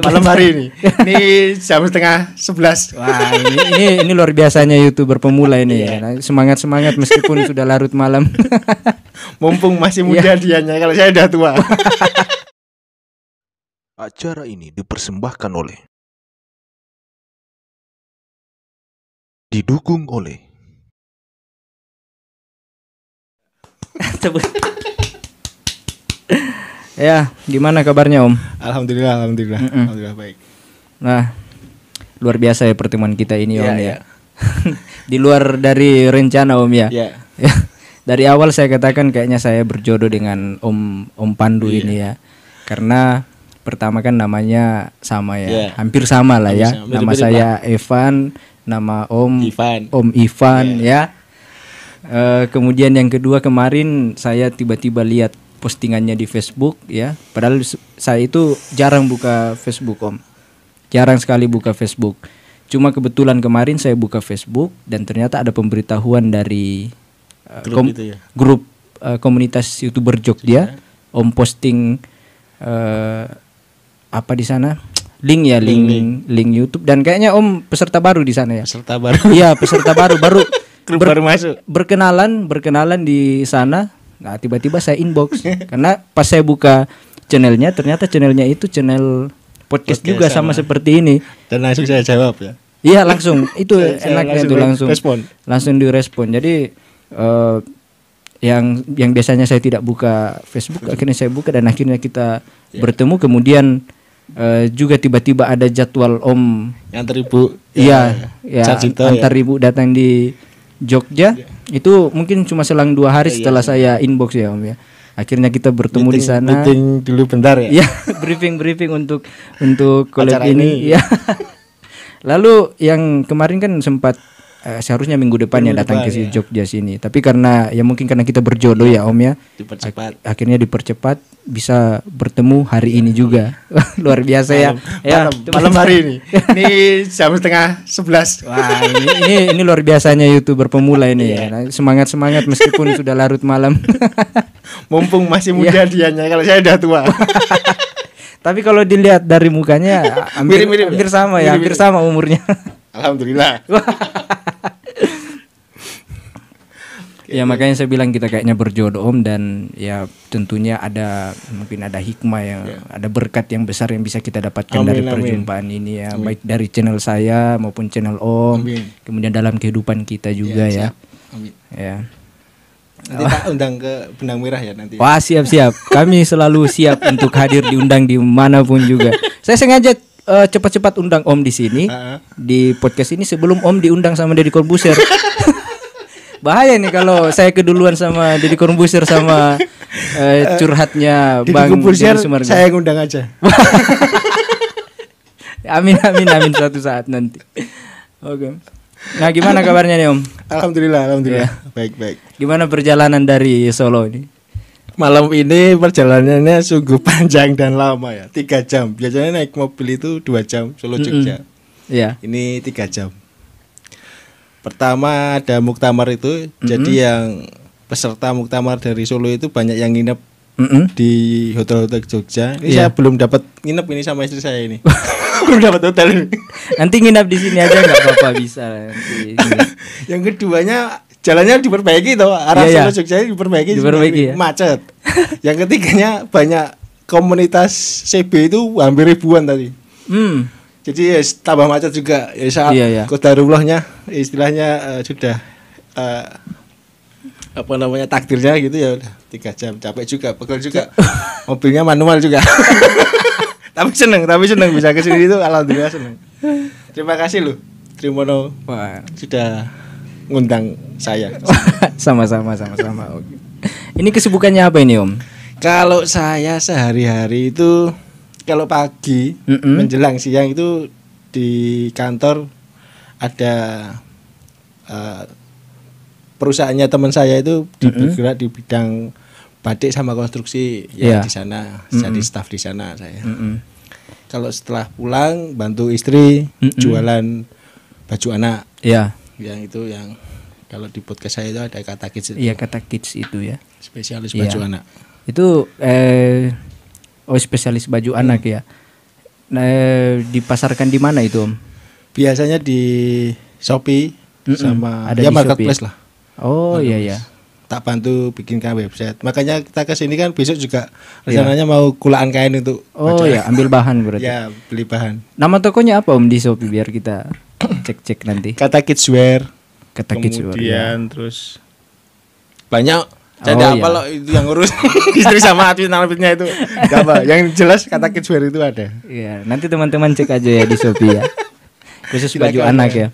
malam hari ini. Ini jam 10:30. Wah, ini luar biasanya YouTuber pemula ini ya. Semangat meskipun sudah larut malam. Mumpung masih muda dianya, kalau saya udah tua. Acara ini dipersembahkan oleh didukung oleh Ya, gimana kabarnya Om? Alhamdulillah. Alhamdulillah baik. Nah, luar biasa ya pertemuan kita ini Om ya. Ya. Di luar dari rencana Om ya. Ya. Dari awal saya katakan kayaknya saya berjodoh dengan Om Pandu ini ya. Karena pertama kan namanya sama ya. Hampir sama lah ya. Nama saya Evan, nama Om Ivan ya. Kemudian yang kedua, kemarin saya tiba-tiba lihat postingannya di Facebook ya. Padahal saya itu jarang buka Facebook Om. Jarang sekali buka Facebook. Cuma kebetulan kemarin saya buka Facebook dan ternyata ada pemberitahuan dari grup komunitas YouTuber Jogja. Om posting apa di sana? Link YouTube, dan kayaknya Om peserta baru di sana ya. Peserta baru. Iya, peserta baru baru masuk. Berkenalan di sana. Nah, tiba-tiba saya inbox karena pas saya buka channelnya, ternyata channelnya itu channel podcast juga sama seperti ini. Dan langsung saya jawab ya. Iya, langsung. Itu enaknya itu langsung direspon. Jadi yang biasanya saya tidak buka Facebook, akhirnya saya buka dan akhirnya kita bertemu. Kemudian juga tiba-tiba ada jadwal Om antar Ibu. Antar Ibu datang di Jogja. Itu mungkin cuma selang 2 hari setelah saya inbox ya Om ya. Akhirnya kita bertemu di sana. Meeting dulu bentar ya. Iya, briefing untuk collab ini. Ya. Lalu yang kemarin kan sempat seharusnya minggu depan datang ke Jogja sini. Tapi karena mungkin karena kita berjodoh ya Om ya. Akhirnya dipercepat, bisa bertemu hari ini juga. Luar biasa malam hari ini. Ini jam 10:30. Wah, ini luar biasanya YouTuber pemula ini ya. Semangat meskipun sudah larut malam. Mumpung masih muda dianya, kalau saya udah tua. Tapi kalau dilihat dari mukanya hampir sama ya, hampir sama umurnya. Alhamdulillah. Ya makanya saya bilang kita kayaknya berjodoh Om, dan ya tentunya mungkin ada hikmah yang ada berkat yang besar yang bisa kita dapatkan dari perjumpaan ini ya. Baik dari channel saya maupun channel Om. Kemudian dalam kehidupan kita juga ya. Amin. Ya. Nanti tak undang ke Benang Merah ya nanti. Wah, siap. Kami selalu siap untuk hadir diundang di manapun juga. Saya sengaja cepat-cepat undang Om di sini di podcast ini sebelum Om diundang sama Deddy Corbuzier. Bahaya nih kalau saya keduluan sama Deddy Corbuzier sama curhatnya Bang Deddy Sumargo. Saya ngundang aja. Amin suatu saat nanti. Oke. Nah, gimana kabarnya nih Om? Alhamdulillah. Baik. Gimana perjalanan dari Solo ini? Malam ini perjalanannya sungguh panjang dan lama ya. 3 jam. Biasanya naik mobil itu 2 jam Solo Jogja. Iya. Ini 3 jam. Pertama ada muktamar itu. Jadi yang peserta muktamar dari Solo itu banyak yang nginep di hotel-hotel Jogja. Ini saya belum dapat nginep ini sama istri saya ini. Belum dapat hotel ini. Nanti nginep di sini aja nggak apa-apa, bisa nanti. Yang keduanya jalannya diperbaiki toh, arah Solo Jogja diperbaiki ya? Macet. Yang ketiganya banyak komunitas CB itu hampir ribuan tadi. Jadi tambah macet juga. Qadarullahnya istilahnya sudah takdirnya gitu ya udah 3 jam. Capek juga, pegel juga. Mobilnya manual juga. tapi seneng bisa ke sini itu alhamdulillah seneng. Terima kasih loh Trimono sudah ngundang saya. Sama-sama. Oke. Ini kesibukannya apa ini Om? Kalau saya sehari-hari itu kalau pagi menjelang siang itu di kantor ada perusahaannya teman saya itu bergerak di bidang batik sama konstruksi di sana, jadi staf di sana saya. Kalau setelah pulang bantu istri jualan baju anak. Yang itu yang kalau di podcast saya itu ada kata kids itu. Iya, kata kids itu ya. Spesialis baju anak. Itu spesialis baju anak ya. dipasarkan di mana itu, Om? Biasanya di Shopee sama ada ya di marketplace Shopee. lah. Oh iya. Tak bantu bikinkan website. Makanya kita ke sini kan besok juga rencananya mau kulaan kain untuk ambil bahan berarti. Ya, beli bahan. Nama tokonya apa Om di Shopee biar kita cek nanti. Kata Kidswear. Kemudian terus banyak. Jadi apa lo itu yang ngurus istri sama adminnya itu. Enggak apa. Yang jelas Kata Kidswear itu ada. Iya, nanti teman-teman cek aja ya di Shopee ya. Khusus baju anak ya.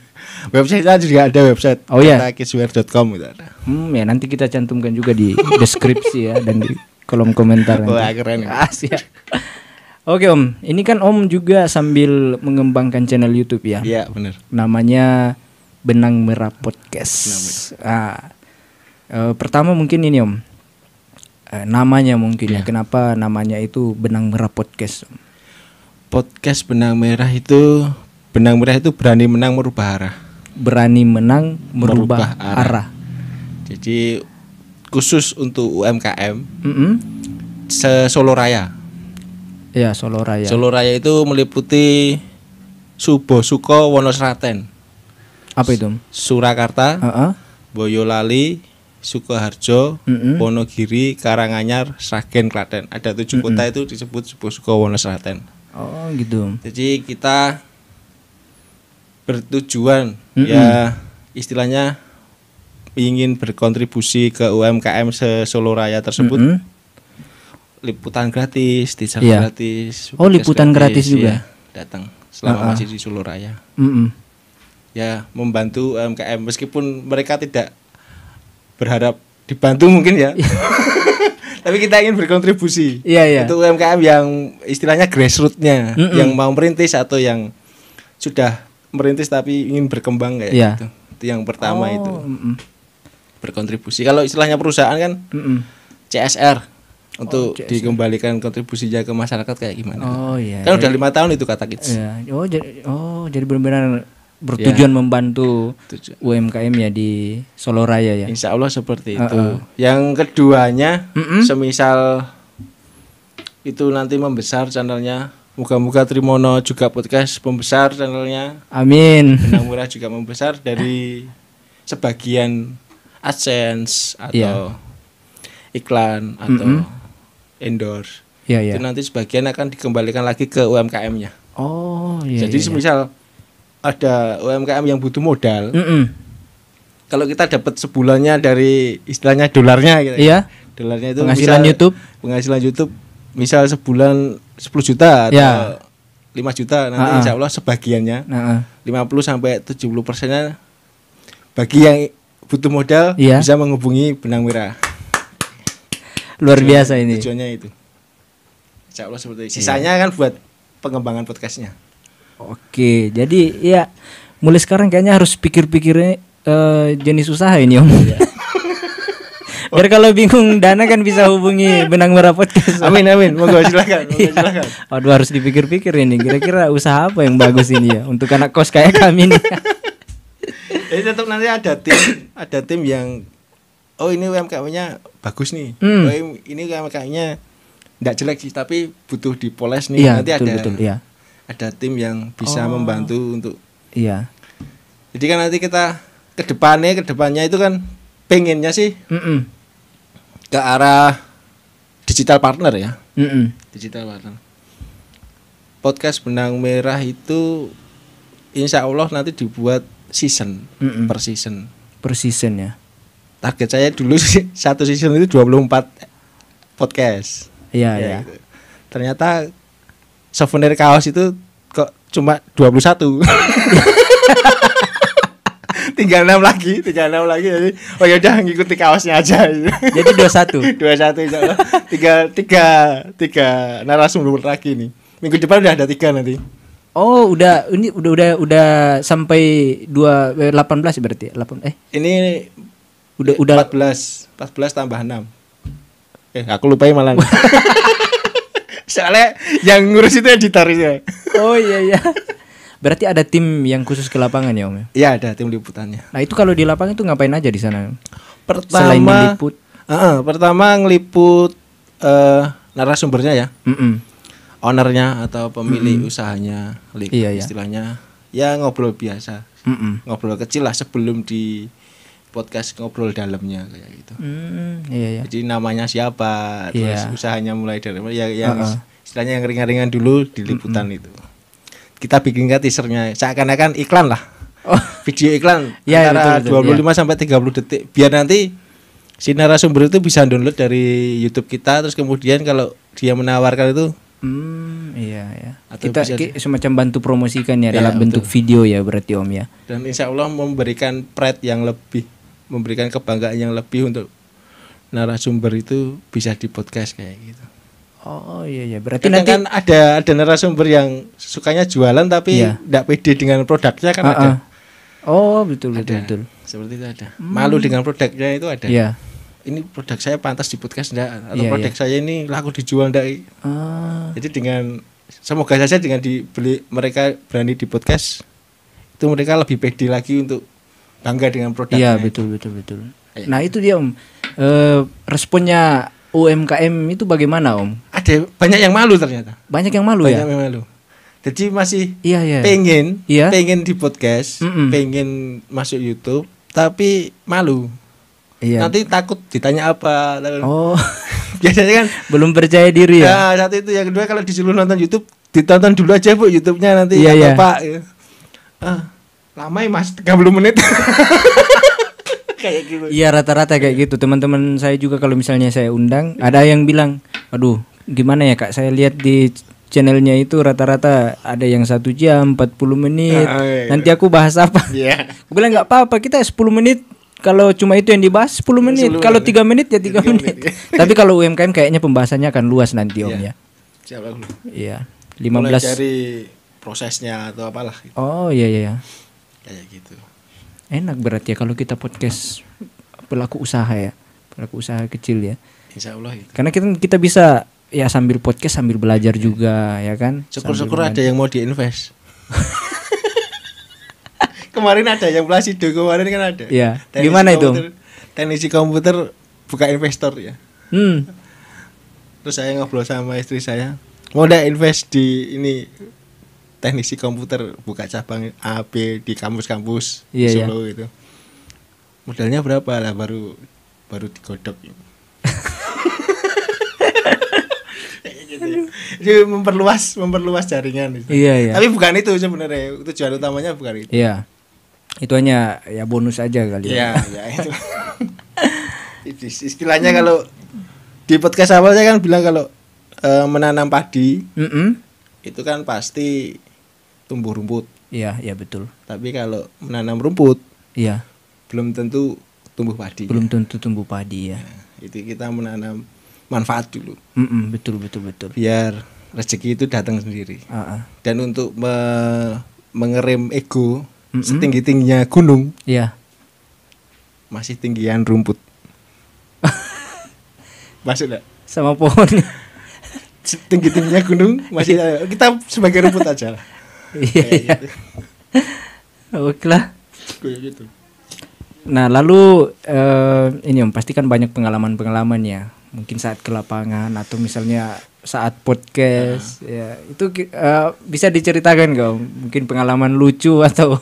Website-nya juga ada website. Oh iya. Katakidswear.com itu ada. Ya nanti kita cantumkan juga di deskripsi ya dan di kolom komentar. Wah, keren. Siap. Oke Om, ini kan Om juga sambil mengembangkan channel YouTube ya. Iya, benar. Namanya Benang Merah Podcast. Pertama mungkin ini Om. Namanya mungkin ya. Kenapa namanya itu Benang Merah Podcast? Podcast Benang Merah itu berani menang merubah arah. Berani menang merubah arah. Jadi khusus untuk UMKM Solo Raya. Ya, Solo Raya. Solo Raya itu meliputi Subo Suko Wonosraten. Apa itu? Surakarta, Boyolali, Sukoharjo, Wonogiri, Karanganyar, Sragen, Klaten. Ada 7 kota itu disebut Subo Suko Wonosraten. Oh gitu. Jadi kita bertujuan ya istilahnya ingin berkontribusi ke UMKM Solo Raya tersebut. Liputan gratis, teaser gratis. Oh, liputan gratis juga. Ya, datang selama masih di Solo Raya. Ya, membantu UMKM meskipun mereka tidak berharap dibantu mungkin ya. Tapi kita ingin berkontribusi untuk UMKM yang istilahnya grassroots-nya, yang mau merintis atau yang sudah merintis tapi ingin berkembang kayak gitu. Itu yang pertama itu. Berkontribusi. Kalau istilahnya perusahaan kan CSR untuk CSR. Dikembalikan kontribusinya ke masyarakat kayak gimana. Kan udah 5 tahun itu Kata Kids. Jadi benar-benar bertujuan membantu UMKM ya di Solo Raya ya. Insya Allah seperti itu. Yang keduanya semisal itu nanti membesar channelnya, moga-moga Trimono juga podcast membesar channelnya. Amin. Benang Merah juga membesar dari sebagian AdSense atau iklan atau endorse. Itu nanti sebagian akan dikembalikan lagi ke UMKM-nya. Jadi semisal ada UMKM yang butuh modal. Kalau kita dapat sebulannya dari istilahnya dolarnya gitu. Dolarnya itu penghasilan YouTube misal sebulan 10 juta atau 5 juta nanti insya Allah sebagiannya 50 sampai 70%-nya bagi yang butuh modal bisa menghubungi Benang Merah. Luar biasa ini. Tujuannya itu. Insya Allah seperti itu. Sisanya kan buat pengembangan podcastnya. Oke, jadi ya mulai sekarang kayaknya harus pikir-pikirnya jenis usaha ini Om. Biar kalau bingung dana kan bisa hubungi Benang Merah Podcast. Amin. Moga silakan. Aduh, harus dipikir-pikir ini. Kira-kira usaha apa yang bagus ini ya untuk anak kos kayak kami nih. Jadi tetap nanti ada tim yang ini UMKM-nya bagus nih. Ini UMKM-nya enggak jelek sih tapi butuh dipoles nih. Nanti betul, ada tim yang bisa membantu untuk. Jadi kan nanti kita kedepannya itu kan pengennya sih ke arah digital partner ya. Digital partner. Podcast Benang Merah itu insya Allah nanti dibuat season per season ya. Target saya dulu satu season itu 24 podcast. Iya. Gitu. Ternyata souvenir kaos itu kok cuma 21. tinggal 6 lagi jadi ya udah ngikuti kaosnya aja. Jadi 21 insya Allah. tiga narasumber lagi nih. Minggu depan udah ada 3 nanti. Udah sampai 18 berarti. Ini udah 14 tambah 6. Aku lupain malah. Soalnya yang ngurus itu editornya. Oh iya. Berarti ada tim yang khusus ke lapangan ya Om? Iya, ada tim liputannya. Nah itu kalau di lapangan itu ngapain aja di sana? Selain meliput? Pertama ngeliput narasumbernya ya. ownernya atau pemilik usahanya, Iya, istilahnya ya ngobrol biasa, ngobrol kecil lah sebelum di podcast ngobrol dalamnya kayak gitu. Iya. Jadi namanya siapa, terus usahanya mulai dari ya yang istilahnya yang ringan-ringan dulu di liputan itu. Kita bikin teasernya seakan-akan iklan lah. Video iklan antara 25 sampai 30 detik biar nanti si narasumber itu bisa download dari YouTube kita, terus kemudian kalau dia menawarkan itu iya. Kita semacam bantu promosikan ya dalam bentuk video ya berarti Om ya. Dan insya Allah memberikan pride yang lebih, memberikan kebanggaan yang lebih untuk narasumber itu bisa di podcast kayak gitu. Oh iya berarti kadang nanti kan ada narasumber yang sukanya jualan tapi tidak pede dengan produknya kan ada. Oh betul. Seperti itu ada. Malu dengan produknya itu ada. Iya. Ini produk saya pantas di podcast enggak, atau produk saya ini laku dijual enggak. Jadi dengan semoga saja dengan dibeli mereka berani di podcast itu mereka lebih pede lagi untuk bangga dengan produknya. Iya betul. Nah itu dia Om, responnya UMKM itu bagaimana Om? Ada banyak yang malu ternyata. Banyak yang malu. Jadi masih pengen di podcast, pengen masuk YouTube tapi malu. Nanti takut ditanya apa. Biasanya kan belum percaya diri ya. Nah, satu itu, yang kedua kalau disuruh nonton YouTube, ditonton dulu aja Bu YouTube-nya nanti Pak. Lama ya Mas, 30 menit. Kayak gitu. Iya rata-rata kayak gitu. Teman-teman saya juga kalau misalnya saya undang, ada yang bilang, "Aduh, gimana ya Kak? Saya lihat di channelnya itu rata-rata ada yang 1 jam 40 menit. Nanti aku bahas apa?" Aku bilang enggak apa-apa, kita 10 menit. Kalau cuma itu yang dibahas 10 menit, kalau 3 menit ya 3 menit. Tapi kalau UMKM kayaknya pembahasannya akan luas nanti Om ya. Siapa dulu? Iya. 15 mulai dari prosesnya atau apalah gitu. Oh iya. Kayak gitu. Enak berarti ya kalau kita podcast pelaku usaha kecil ya. Insya Allah gitu. Karena kita bisa ya sambil podcast sambil belajar juga ya kan. Syukur-syukur ada yang mau diinvest. Kemarin ada yang Plasido kemarin kan ada. Iya. Gimana itu? Teknisi komputer buka investor ya. Terus saya ngobrol sama istri saya, mau nggak invest di ini teknisi komputer, buka cabang A B di kampus-kampus Solo gitu. Modalnya berapa lah, baru digodok. Jadi memperluas jaringan itu. Iya. Tapi bukan itu sebenarnya, tujuan utamanya bukan itu. Iya. Itu hanya ya bonus aja kali ya. Iya itu. Istilahnya kalau di podcast awal saya kan bilang kalau menanam padi itu kan pasti tumbuh rumput. Iya betul. Tapi kalau menanam rumput, belum tentu tumbuh padi. Belum tentu tumbuh padi ya. Itu kita menanam manfaat dulu. Betul. Biar rezeki itu datang sendiri. Dan untuk mengerem ego setinggi-tingginya gunung. Iya. Masih tinggian rumput. Masuk enggak? Sama pohon. Tinggi-tingginya gunung masih kita sebagai rumput aja lah. Iya. Gitu. Oke lah. Gitu. Nah, lalu ini Om, pasti kan banyak pengalaman ya. Mungkin saat ke lapangan atau misalnya saat podcast ya. Itu bisa diceritakan enggak Om? Mungkin pengalaman lucu atau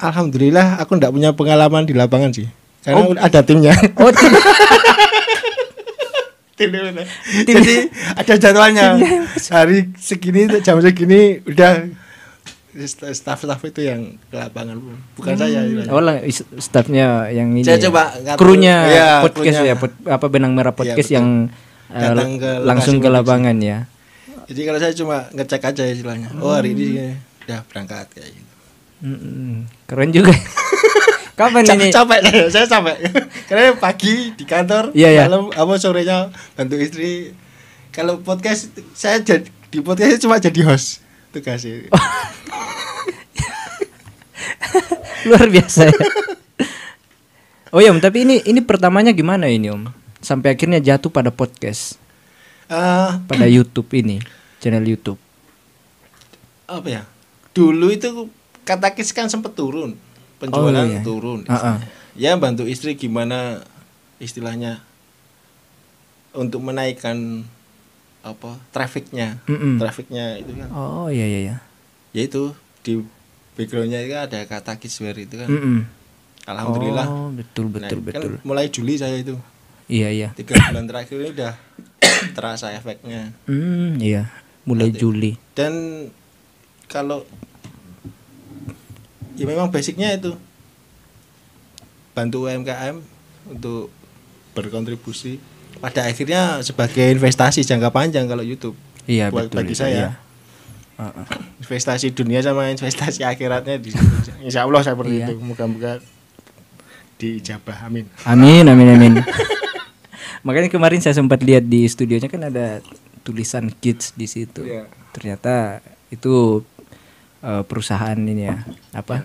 Alhamdulillah aku enggak punya pengalaman di lapangan sih. Karena ada timnya. Jadi ada jadwalnya. Hari segini jam segini udah staff itu yang ke lapangan, bukan saya. Staffnya yang ini. Saya coba krunya podcast krunya. Benang Merah podcast yang langsung ke lapangan ya. Jadi kalau saya cuma ngecek aja istilahnya. Hari ini udah berangkat kayak gitu. Keren juga. Kapan ini? Capek saya capek. Karena pagi di kantor, malam sorenya bantu istri. Kalau podcast saya di podcast cuma jadi host tugasnya. Luar biasa ya. Oh ya Om, tapi ini pertamanya gimana ini Om? Sampai akhirnya jatuh pada podcast. Pada YouTube ini, channel YouTube. Apa ya? Dulu itu Katakis kan sempat turun. Penjualan turun. Ya bantu istri gimana istilahnya untuk menaikkan apa trafficnya itu kan. Oh iya. Ya itu di backgroundnya itu ada kata Kidswear itu kan. Alhamdulillah. Oh betul. Kan mulai Juli saya itu. Iya. 3 bulan terakhir ini udah terasa efeknya. Iya. Mulai Juli. Dan kalau ya memang basicnya itu bantu UMKM untuk berkontribusi pada akhirnya sebagai investasi jangka panjang kalau YouTube. Iya buat betul. Bagi saya. Iya. Investasi dunia sama investasi akhiratnya di situ. Insya Allah seperti itu. Moga-moga diijabah. Amin. Makanya kemarin saya sempat lihat di studionya kan ada tulisan kids di situ. Yeah. Ternyata itu perusahaan ini ya, apa?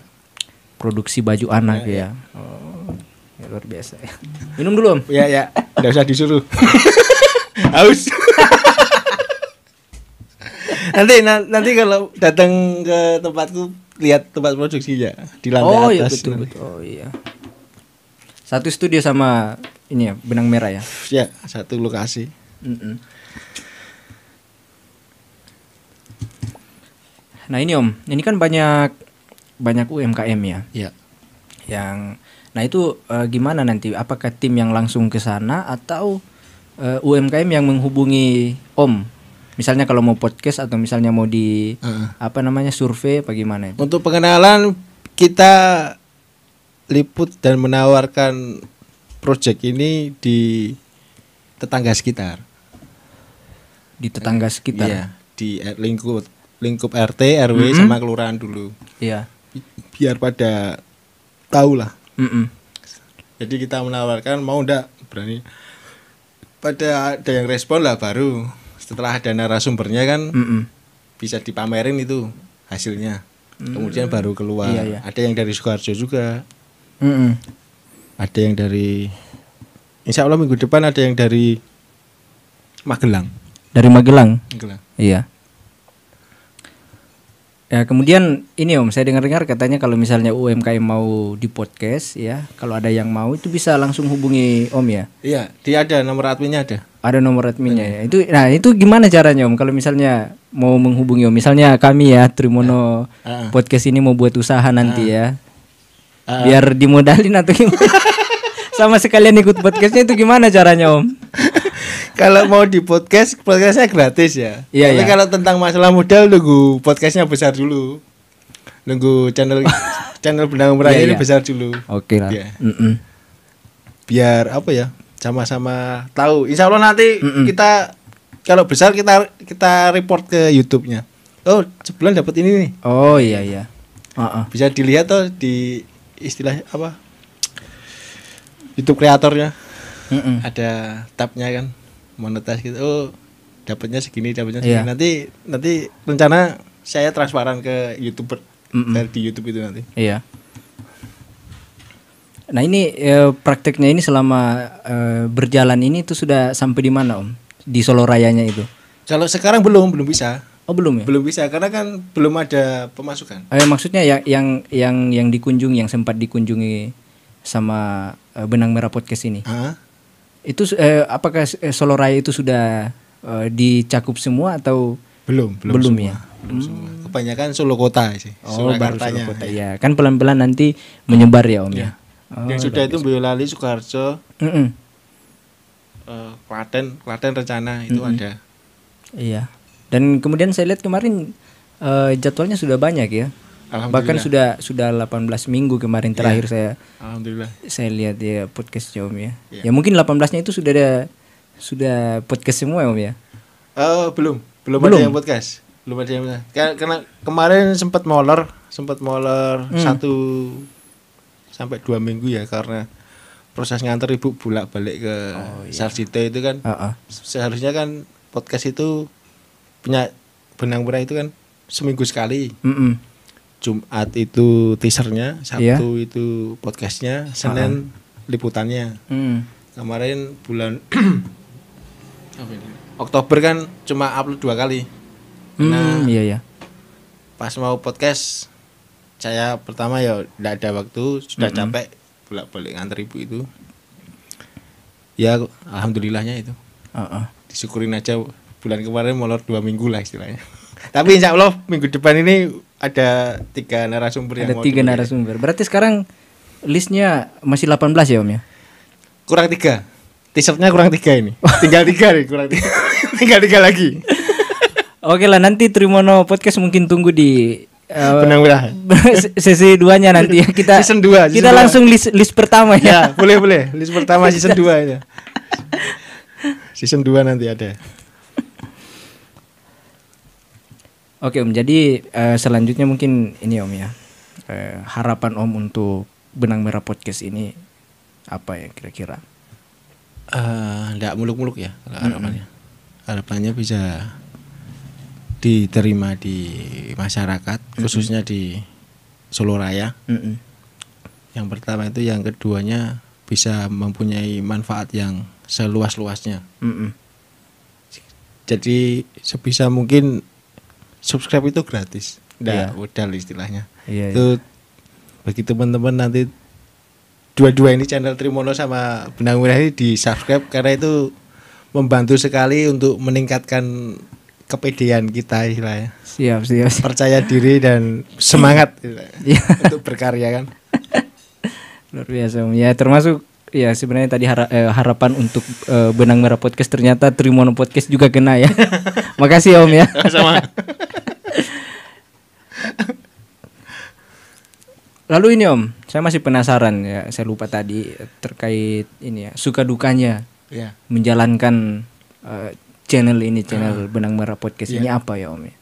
Produksi baju anak ya. Oh, ya luar biasa ya. Minum dulu Om. Ya. Enggak usah disuruh. Haus. nanti kalau datang ke tempatku lihat tempat produksinya di lantai atas. Iya betul. Oh iya. Satu studio sama ini ya, benang merah ya. Ya, satu lokasi. Nah ini Om, ini kan banyak UMKM ya. Iya. Nah itu gimana nanti? Apakah tim yang langsung ke sana atau UMKM yang menghubungi Om? Misalnya kalau mau podcast atau misalnya mau di survei, apa gimana itu? Untuk pengenalan kita liput dan menawarkan proyek ini di tetangga sekitar. Di tetangga sekitar. Iya, di lingkup RT, RW sama kelurahan dulu. Iya. Biar pada tahu lah. Jadi kita menawarkan mau ndak berani. Pada ada yang respon lah baru setelah ada narasumbernya kan bisa dipamerin itu hasilnya. Kemudian baru keluar. Iya. Ada yang dari Sukoharjo juga. Ada yang dari Insya Allah minggu depan ada yang dari Magelang. Dari Magelang. Iya. Ya kemudian ini Om, saya dengar-dengar katanya kalau misalnya UMKM mau di podcast ya, kalau ada yang mau itu bisa langsung hubungi Om ya. Iya, dia ada nomor adminnya ada. Ada nomor adminnya ya. Itu gimana caranya Om kalau misalnya mau menghubungi Om? Misalnya kami ya Trimono podcast ini mau buat usaha nanti ya. Biar dimodalin atau gimana? Sama sekalian ikut podcastnya itu gimana caranya Om? Kalau mau di podcastnya gratis ya. Iya, tapi kalau tentang masalah modal nunggu podcastnya besar dulu. Nunggu channel Benang Merah ini besar dulu. Oke lah. Ya. Biar apa ya? Sama-sama tahu. Insya Allah nanti kita kalau besar kita report ke YouTube-nya. Oh, sebulan dapat ini nih. Oh iya. Bisa dilihat tuh di istilah apa? YouTube kreatornya. Ada tabnya kan. Monetas gitu. Oh, dapatnya segini. Nanti rencana saya transparan ke YouTuber di YouTube itu nanti. Iya. Nah, ini prakteknya ini selama berjalan ini itu sudah sampai di mana Om? Di Solo Rayanya itu. Kalau sekarang belum bisa. Oh, belum ya? Belum bisa karena kan belum ada pemasukan. Maksudnya yang dikunjungi, yang sempat dikunjungi sama Benang Merah Podcast ini. Itu apakah Solo Raya itu sudah dicakup semua atau belum semua. Ya? Belum semua. Kebanyakan Solo Kota sih. Baru Solo Kota ya. Kan pelan-pelan nanti menyebar ya Om ya. Yang sudah itu Boyolali, Sukoharjo, Klaten rencana itu ada. Iya. Dan kemudian saya lihat kemarin jadwalnya sudah banyak ya. Bahkan sudah 18 minggu kemarin terakhir saya. Alhamdulillah. Saya lihat ya podcast Om ya. Ya mungkin 18-nya itu sudah podcast semua Om ya. Belum ada yang podcast. Belum ada yang karena kemarin sempat molor 1 sampai 2 minggu ya karena proses nganter ibu bolak-balik ke Sarjito itu kan. Seharusnya kan podcast itu punya Benang Merah itu kan seminggu sekali. Jumat itu teasernya, Sabtu itu podcastnya, Senin liputannya. Kemarin bulan Oktober kan cuma upload 2 kali. Nah, iya. Pas mau podcast saya pertama ya enggak ada waktu, sudah capek bolak-balik nganter ibu itu. Ya alhamdulillahnya itu. Disyukurin aja bulan kemarin molor 2 minggu lah istilahnya. Tapi insya Allah minggu depan ini ada 3 narasumber yang ada 3 narasumber. Berarti sekarang listnya masih 18 ya Om ya? Kurang 3. T-shirtnya kurang 3 ini. Tinggal 3 nih, kurang 3. Tinggal 3 lagi. Oke lah, nanti Trimono Podcast mungkin tunggu di Benang merah. sesi 2-nya nanti ya. Kita season 2. Kita langsung list pertama ya. Ya, boleh. List pertama season 2 ya. Season 2 nanti ada. Oke Om, jadi selanjutnya mungkin ini Om ya. Harapan Om untuk Benang Merah Podcast ini apa ya kira-kira? Enggak muluk-muluk ya harapannya. Harapannya bisa diterima di masyarakat, khususnya di Solo Raya. Yang pertama itu, yang keduanya bisa mempunyai manfaat yang seluas-luasnya. Jadi sebisa mungkin subscribe itu gratis, nggak modal istilahnya. Itu bagi teman-teman nanti dua-dua ini channel Trimono sama Benang Merah ini di subscribe, karena itu membantu sekali untuk meningkatkan kepedean kita istilahnya. Siap. Percaya diri dan semangat untuk berkarya kan. Luar biasa Om. Ya termasuk ya sebenarnya tadi harapan untuk Benang Merah Podcast, ternyata Trimono Podcast juga kena ya. Makasih Om ya. Sama. Lalu ini Om, saya masih penasaran ya, saya lupa tadi terkait ini ya, suka dukanya menjalankan channel Benang Merah Podcast ini apa ya Om ya?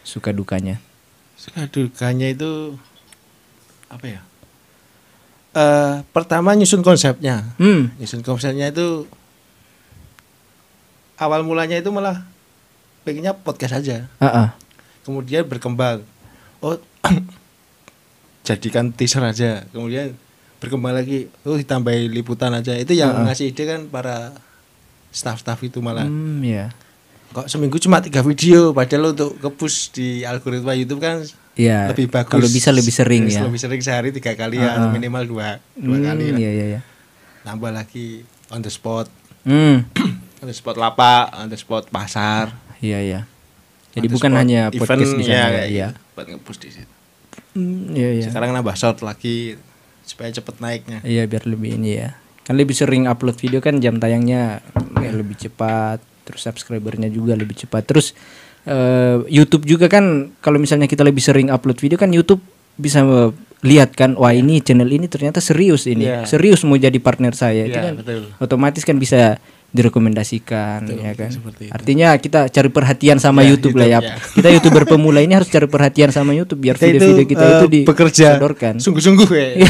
Suka dukanya. Suka dukanya itu apa ya? Pertama nyusun konsepnya. Nyusun konsepnya itu awal mulanya itu malah pengennya podcast aja. Kemudian berkembang. Oh, jadikan teaser aja. Kemudian berkembang lagi. Oh, ditambahi liputan aja. Itu yang ngasih ide kan para staff itu malah. Kok seminggu cuma 3 video, padahal untuk nge-push di algoritma YouTube kan lebih bagus. Kalau bisa lebih sering ya. Lebih sering, sehari 3 kali atau minimal 2 kali lah. Iya. Tambah lagi on the spot. On the spot lapak, on the spot pasar. Iya. Jadi bukan hanya podcast di sana ya. Buat nge-push di situ. Iya. Sekarang nambah short lagi supaya cepet naiknya. Iya, biar lebih ini ya. Kan lebih sering upload video kan jam tayangnya lebih cepat, terus subscribernya juga lebih cepat. Terus YouTube juga kan kalau misalnya kita lebih sering upload video kan YouTube bisa lihat kan, wah ini channel ini ternyata serius ini. Serius mau jadi partner saya. Itu kan betul. Otomatis kan bisa direkomendasikan, betul, ya kan. Artinya kita cari perhatian sama YouTube lah ya. Kita YouTuber pemula ini harus cari perhatian sama YouTube biar video-video kita itu disodorkan. Sungguh-sungguh ya.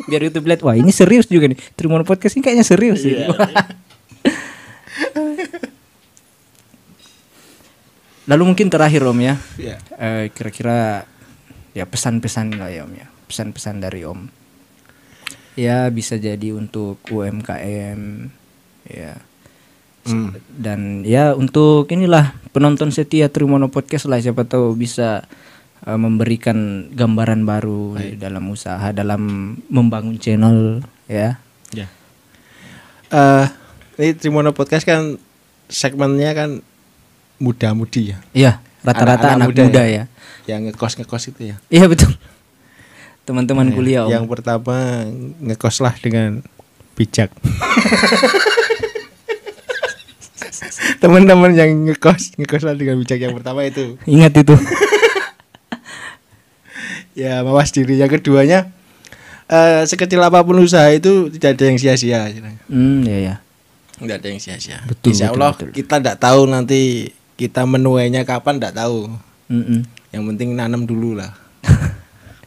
Biar YouTube lihat, wah ini serius juga nih. Trimono Podcast ini kayaknya serius ini. Lalu mungkin terakhir Om ya. Kira-kira ya pesan-pesan lah ya Om ya. Pesan-pesan dari Om. Ya bisa jadi untuk UMKM ya. Dan ya untuk inilah penonton setia Trimono Podcast lah, siapa tahu bisa memberikan gambaran baru dalam usaha, dalam membangun channel ya. Ini Trimono Podcast kan segmennya kan muda-mudi ya. Iya, rata-rata anak muda ya. Yang ngekos itu ya. Iya betul. Teman-teman kuliah Om. Yang pertama ngekoslah dengan bijak. Teman-teman yang ngekoslah dengan bijak, yang pertama itu. Ingat itu. Ya, mawas diri. Yang keduanya sekecil apapun usaha itu tidak ada yang sia-sia. Iya. Tidak ada yang sia-sia. Insya Allah kita tidak tahu nanti kita menuainya kapan, tidak tahu. Yang penting nanam dulu lah.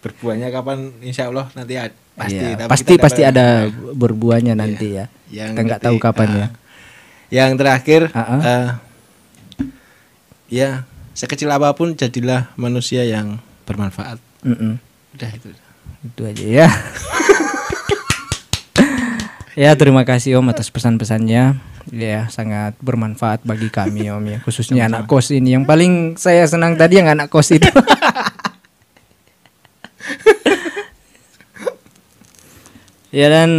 Berbuahnya kapan, insya Allah nanti pasti. Pasti ada berbuahnya nanti ya. Kita nggak tahu kapan ya. Yang terakhir, ya sekecil apapun jadilah manusia yang bermanfaat. Udah itu aja ya. Ya terima kasih Om atas pesan-pesannya. Ya sangat bermanfaat bagi kami Om ya, khususnya anak kos ini. Yang paling saya senang tadi yang anak kos itu. Ya dan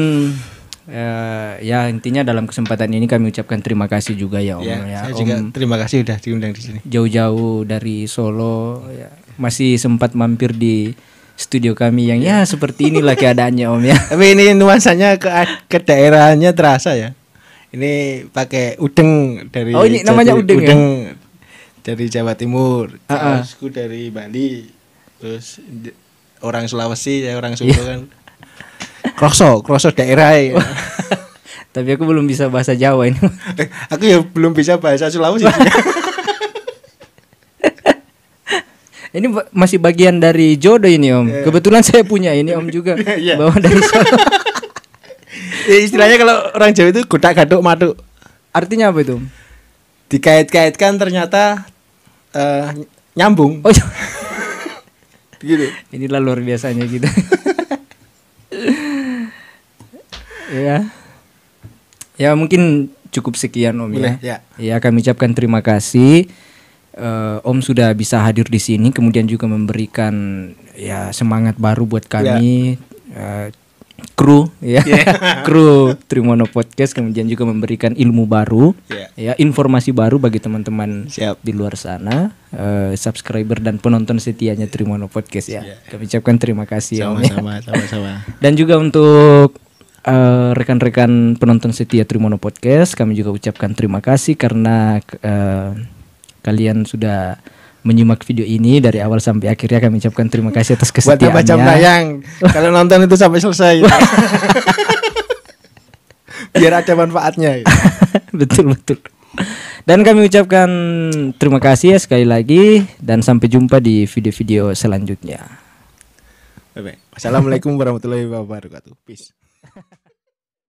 Ya intinya dalam kesempatan ini kami ucapkan terima kasih juga ya Om. Ya, saya juga terima kasih udah diundang di sini. Jauh-jauh dari Solo, ya, masih sempat mampir di studio kami yang ya seperti inilah keadaannya Om ya. Tapi ini nuansanya ke daerahnya terasa ya. Ini pakai udeng dari. Oh ini namanya udeng ya? Dari Jawa Timur, kaosku dari Bali, terus orang Sulawesi, orang Solo kan. Kroso daerah ya. Tapi aku belum bisa bahasa Jawa ini. Aku ya belum bisa bahasa Sulawesi. Ini masih bagian dari jodoh ini Om. Kebetulan saya punya ini Om juga. Bawa dari Solo. Istilahnya kalau orang Jawa itu godak gaduk maduk. Artinya apa itu? Dikait-kaitkan ternyata nyambung. Oh, gitu. Inilah luar biasanya gitu. Ya mungkin cukup sekian Om. Boleh, ya kami ucapkan terima kasih. Om sudah bisa hadir di sini, kemudian juga memberikan ya semangat baru buat kami. Kru kru Trimono Podcast, kemudian juga memberikan ilmu baru, ya informasi baru bagi teman-teman di luar sana, subscriber dan penonton setianya Trimono Podcast ya. Kami ucapkan terima kasih sama-sama. Dan juga untuk rekan-rekan penonton setia Trimono Podcast, kami juga ucapkan terima kasih karena kalian sudah menyimak video ini dari awal sampai akhirnya. Kami ucapkan terima kasih atas kesetiaannya. Buat jam tayang, kalau nonton itu sampai selesai. Biar ada manfaatnya. Betul. Dan kami ucapkan terima kasih ya sekali lagi, dan sampai jumpa di video-video selanjutnya. Assalamualaikum warahmatullahi wabarakatuh. Peace.